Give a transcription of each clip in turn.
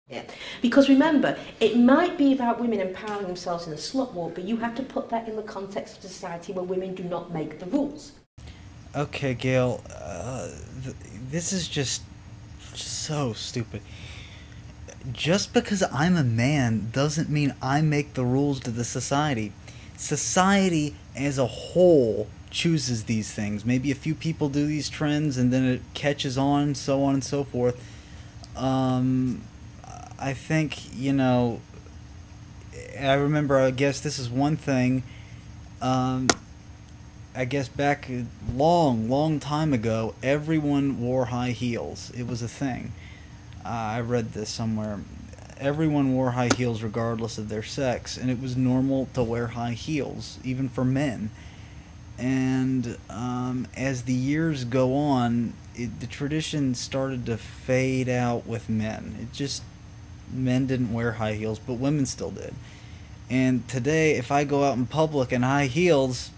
Yeah. Because remember, it might be about women empowering themselves in a slut walk, but you have to put that in the context of a society where women do not make the rules. Okay, Gail, this is just so stupid. Just because I'm a man doesn't mean I make the rules to the society. Society as a whole chooses these things. Maybe a few people do these trends and then it catches on and so forth. Um, I think, I remember, I guess this is one thing. Um, I guess back a long time ago, everyone wore high heels. It was a thing. I read this somewhere. Everyone wore high heels regardless of their sex, and it was normal to wear high heels, even for men. And as the years go on, the tradition started to fade out with men. It just, men didn't wear high heels, but women still did. And today, if I go out in public in high heels,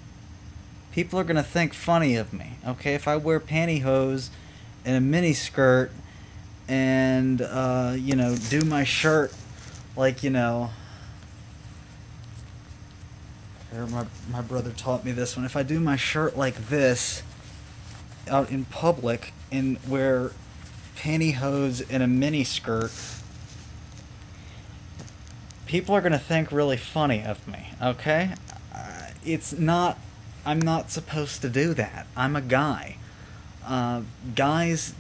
people are gonna think funny of me. Okay, if I wear pantyhose and a mini skirt and do my shirt like my brother taught me this one. If I do my shirt like this out in public and wear pantyhose and a mini skirt, people are gonna think really funny of me. Okay, it's not. I'm not supposed to do that. I'm a guy. Guys,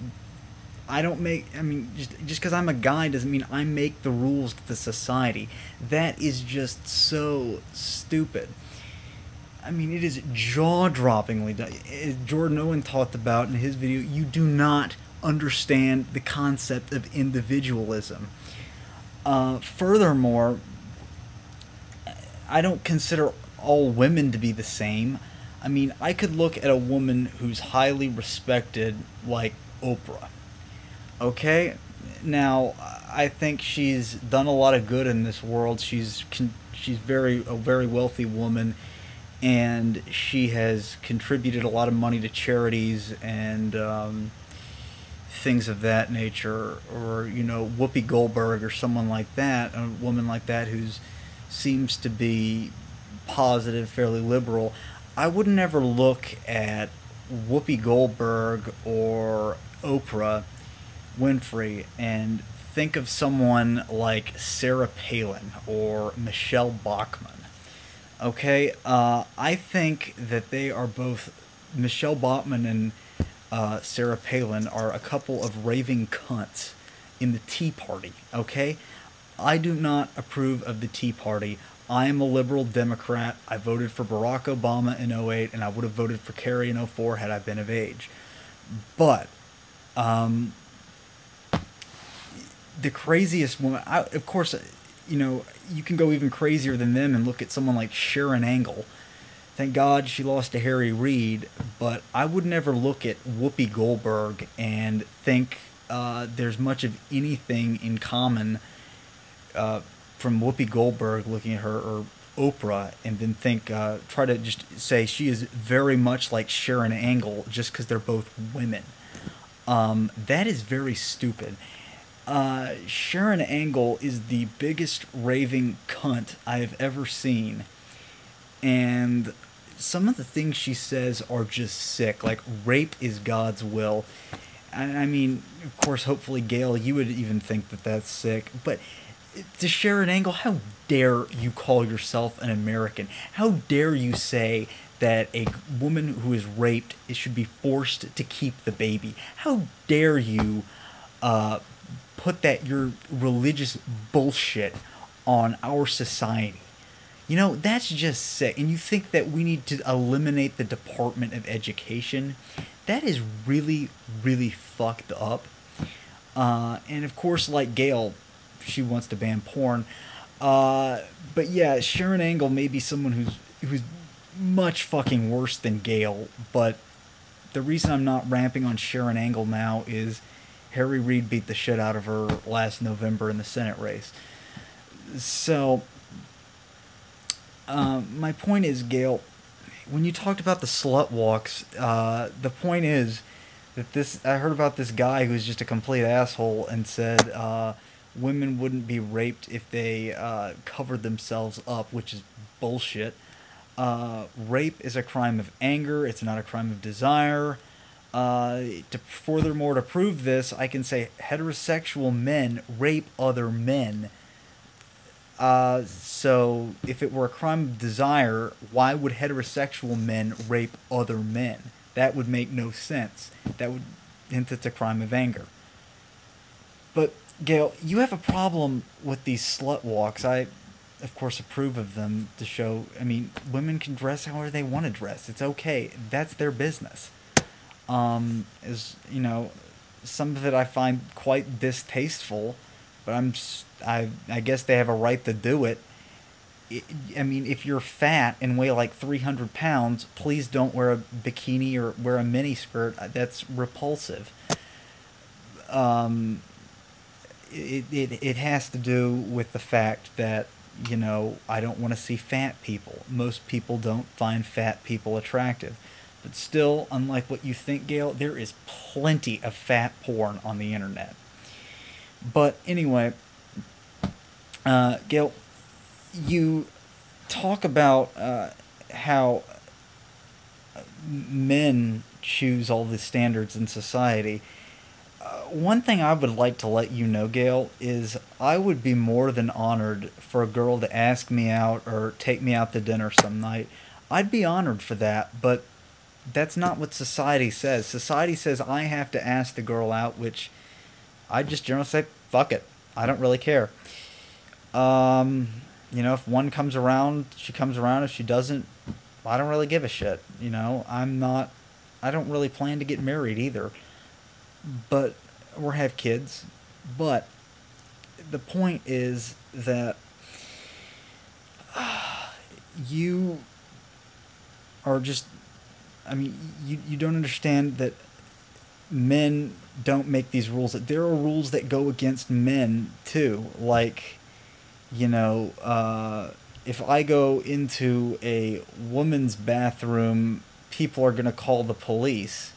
I don't make. I mean, just because I'm a guy doesn't mean I make the rules to the society. That is just so stupid. I mean, it is jaw-droppingly done. As Jordan Owen talked about in his video, you do not understand the concept of individualism. Furthermore, I don't consider all women to be the same. I mean, I could look at a woman who's highly respected, like Oprah. Okay, now I think she's done a lot of good in this world. She's a very wealthy woman, and she has contributed a lot of money to charities and things of that nature. Or Whoopi Goldberg or someone like that, a woman like that who's seems to be positive, fairly liberal. I would never look at Whoopi Goldberg or Oprah Winfrey and think of someone like Sarah Palin or Michelle Bachmann. Okay, I think that they are both, Michelle Bachmann and Sarah Palin are a couple of raving cunts in the Tea Party. Okay, I do not approve of the Tea Party. I am a liberal Democrat. I voted for Barack Obama in '08, and I would have voted for Kerry in '04 had I been of age. But the craziest woman, of course, you can go even crazier than them and look at someone like Sharon Angle. Thank God she lost to Harry Reid, but I would never look at Whoopi Goldberg and think there's much of anything in common from Whoopi Goldberg looking at her, or Oprah, and then try to just say she is very much like Sharon Angle just because they're both women. That is very stupid. Sharon Angle is the biggest raving cunt I have ever seen, and some of the things she says are just sick. Like, rape is God's will. I mean, of course, hopefully, Gail, you would even think that that's sick, but to Sharon Angle, how dare you call yourself an American? How dare you say that a woman who is raped should be forced to keep the baby? How dare you put that your religious bullshit on our society? That's just sick. And you think that we need to eliminate the Department of Education? That is really, really fucked up. And of course, like Gail, she wants to ban porn. But yeah, Sharon Angle may be someone who's much fucking worse than Gail. But the reason I'm not ramping on Sharon Angle now is Harry Reid beat the shit out of her last November in the Senate race. So, my point is, Gail, when you talked about the slut walks, the point is that I heard about this guy who was just a complete asshole and said, women wouldn't be raped if they covered themselves up, which is bullshit. Rape is a crime of anger. It's not a crime of desire. Furthermore, to prove this, I can say heterosexual men rape other men. So if it were a crime of desire, why would heterosexual men rape other men? That would make no sense. That would hint it's a crime of anger. But Gail, you have a problem with these slut walks. I, of course, approve of them to show. I mean, women can dress however they want to dress. It's okay. That's their business. Some of it I find quite distasteful, but I guess they have a right to do it. I mean, if you're fat and weigh like 300 pounds, please don't wear a bikini or wear a mini skirt. That's repulsive. It has to do with the fact that, I don't want to see fat people. Most people don't find fat people attractive. But still, unlike what you think, Gail, there is plenty of fat porn on the internet. But anyway, Gail, you talk about how men choose all the standards in society. One thing I would like to let you know, Gail, is I would be more than honored for a girl to ask me out or take me out to dinner some night. I'd be honored for that, but that's not what society says. Society says I have to ask the girl out, which I just generally say, fuck it. I don't really care. If one comes around, she comes around. If she doesn't, I don't really give a shit. I don't really plan to get married either. But, or have kids. But the point is that you are just, you don't understand that men don't make these rules. That there are rules that go against men too. Like, if I go into a woman's bathroom, people are going to call the police.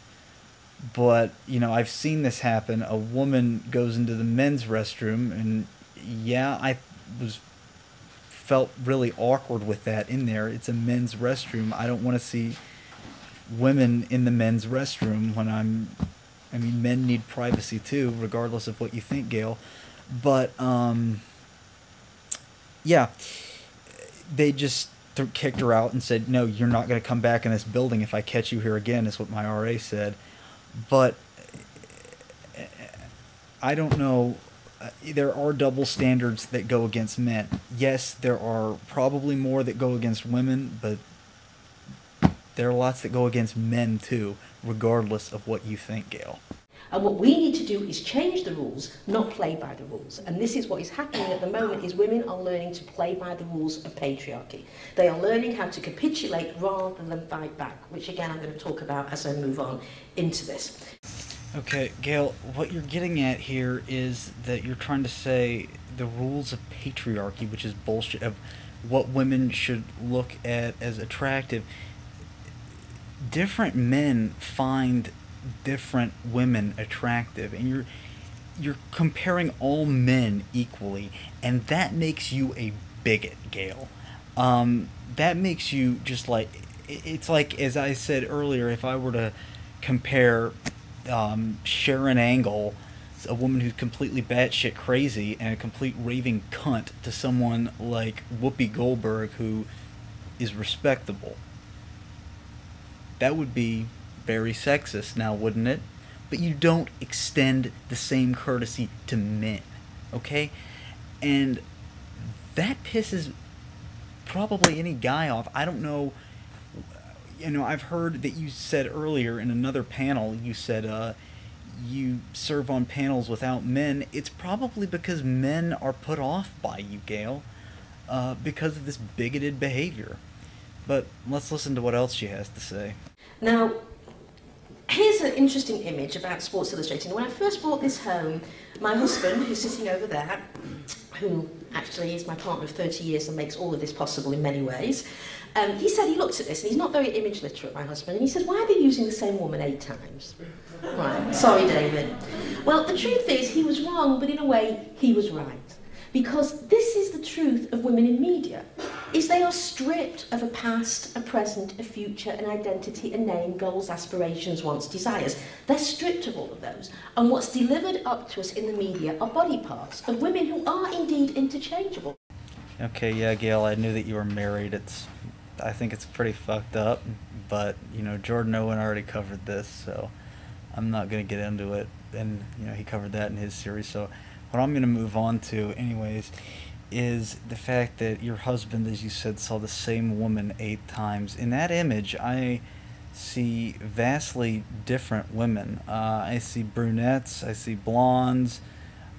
But, I've seen this happen. A woman goes into the men's restroom, and yeah, I felt really awkward with that in there. It's a men's restroom. I don't want to see women in the men's restroom when men need privacy too, regardless of what you think, Gail. But, yeah, they just kicked her out and said, no, you're not going to come back in this building if I catch you here again, is what my RA said. But I don't know. There are double standards that go against men. Yes, there are probably more that go against women, but there are lots that go against men too, regardless of what you think, Gail. And what we need to do is change the rules, not play by the rules. And this is what is happening at the moment, is women are learning to play by the rules of patriarchy. They are learning how to capitulate rather than fight back, which again I'm going to talk about as I move on into this. Okay, Gail, what you're getting at here is that you're trying to say the rules of patriarchy, which is bullshit, of what women should look at as attractive. Different men find different women attractive, and you're comparing all men equally, and that makes you a bigot, Gail. That makes you just like, it's like, as I said earlier, if I were to compare Sharon Angle, a woman who's completely batshit crazy and a complete raving cunt, to someone like Whoopi Goldberg, who is respectable, that would be very sexist now, wouldn't it? But you don't extend the same courtesy to men, okay? And that pisses probably any guy off. I don't know, I've heard that you said earlier in another panel, you said you serve on panels without men. It's probably because men are put off by you, Gail, because of this bigoted behavior. But let's listen to what else she has to say. Now, here's an interesting image about Sports Illustrated. When I first brought this home, my husband, who's sitting over there, who actually is my partner of 30 years and makes all of this possible in many ways, he said he looked at this, and he's not very image literate, my husband, and he said, why are they using the same woman 8 times? Right, sorry, David. Well, the truth is, he was wrong, but in a way, he was right. Because this is the truth of women in media, is they are stripped of a past, a present, a future, an identity, a name, goals, aspirations, wants, desires. They're stripped of all of those. And what's delivered up to us in the media are body parts of women who are indeed interchangeable. Okay, yeah, Gail, I knew that you were married. I think it's pretty fucked up, but, you know, Jordan Owen already covered this, so I'm not going to get into it. And, you know, he covered that in his series, so what I'm going to move on to, anyways, is the fact that your husband, as you said, saw the same woman 8 times. In that image, I see vastly different women. I see brunettes, I see blondes,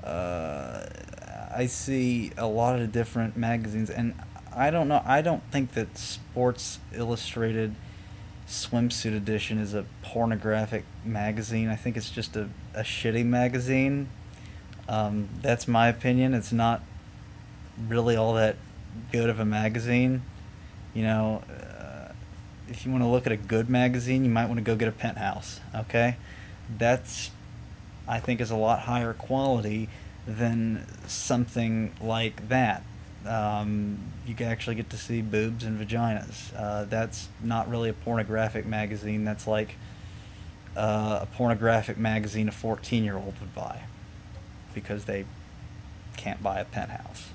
I see a lot of different magazines, and I don't know, I don't think that Sports Illustrated Swimsuit Edition is a pornographic magazine. I think it's just a shitty magazine. That's my opinion. It's not really all that good of a magazine. You know, if you want to look at a good magazine, you might want to go get a Penthouse, okay? That's, I think, is a lot higher quality than something like that. You can actually get to see boobs and vaginas. That's not really a pornographic magazine. That's like a pornographic magazine a 14-year-old would buy, because they can't buy a Penthouse.